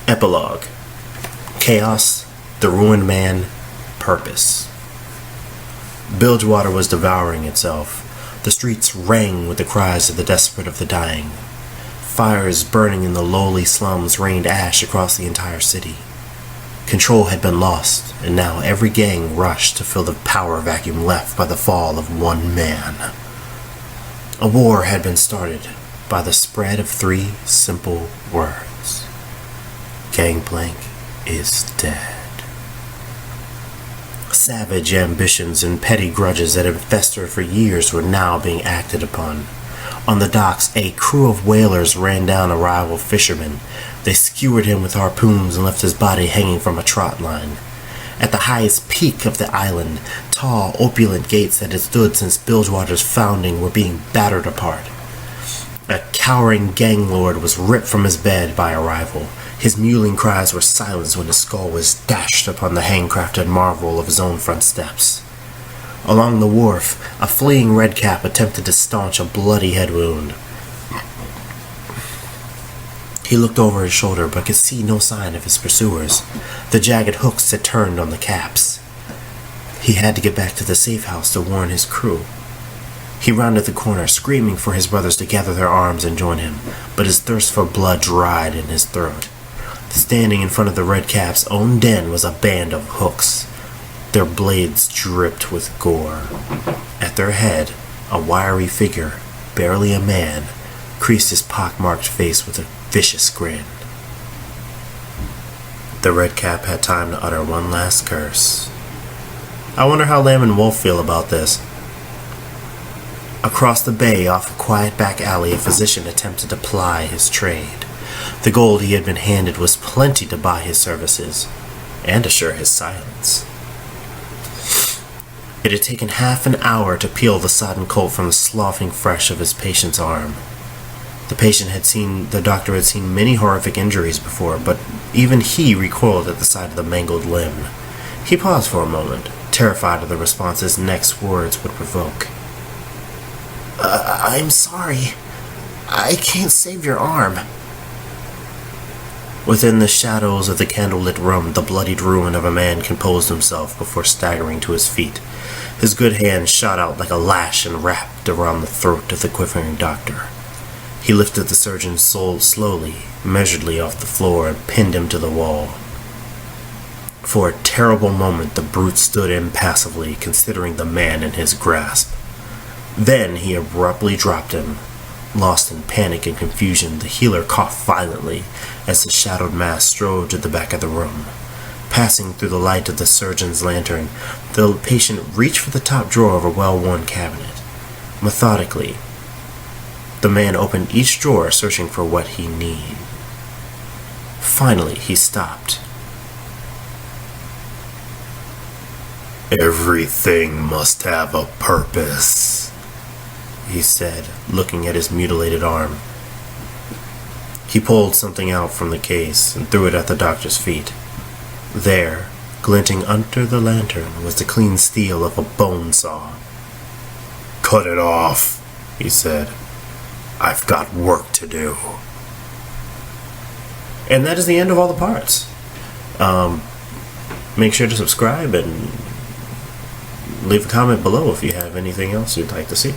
Epilogue. Chaos, the ruined man, purpose. Bilgewater was devouring itself. The streets rang with the cries of the desperate of the dying. Fires burning in the lowly slums rained ash across the entire city. Control had been lost, and now every gang rushed to fill the power vacuum left by the fall of one man. A war had been started by the spread of 3 simple words. Gangplank is dead. Savage ambitions and petty grudges that had festered for years were now being acted upon. On the docks, a crew of whalers ran down a rival fisherman. They skewered him with harpoons and left his body hanging from a trot line. At the highest peak of the island, tall, opulent gates that had stood since Bilgewater's founding were being battered apart. A cowering gang lord was ripped from his bed by a rival. His mewling cries were silenced when his skull was dashed upon the handcrafted marvel of his own front steps. Along the wharf, a fleeing redcap attempted to staunch a bloody head wound. He looked over his shoulder but could see no sign of his pursuers. The jagged hooks had turned on the caps. He had to get back to the safe house to warn his crew. He rounded the corner, screaming for his brothers to gather their arms and join him, but his thirst for blood dried in his throat. Standing in front of the redcap's own den was a band of hooks. Their blades dripped with gore. At their head, a wiry figure, barely a man, creased his pockmarked face with a vicious grin. The redcap had time to utter one last curse. I wonder how Lamb and Wolf feel about this. Across the bay, off a quiet back alley, a physician attempted to ply his trade. The gold he had been handed was plenty to buy his services, and assure his silence. It had taken half an hour to peel the sodden coat from the sloughing flesh of his patient's arm. The doctor had seen many horrific injuries before, but even he recoiled at the sight of the mangled limb. He paused for a moment, terrified of the response his next words would provoke. I'm sorry. I can't save your arm. Within the shadows of the candlelit room, the bloodied ruin of a man composed himself before staggering to his feet. His good hand shot out like a lash and wrapped around the throat of the quivering doctor. He lifted the surgeon's soul slowly, measuredly off the floor, and pinned him to the wall. For a terrible moment, the brute stood impassively, considering the man in his grasp. Then he abruptly dropped him. Lost in panic and confusion, the healer coughed violently as the shadowed mass strode to the back of the room. Passing through the light of the surgeon's lantern, the patient reached for the top drawer of a well-worn cabinet. Methodically, the man opened each drawer, searching for what he needed. Finally, he stopped. "Everything must have a purpose," he said, looking at his mutilated arm. He pulled something out from the case and threw it at the doctor's feet. There, glinting under the lantern, was the clean steel of a bone saw. "Cut it off," he said. "I've got work to do." And that is the end of all the parts. Make sure to subscribe and leave a comment below if you have anything else you'd like to see.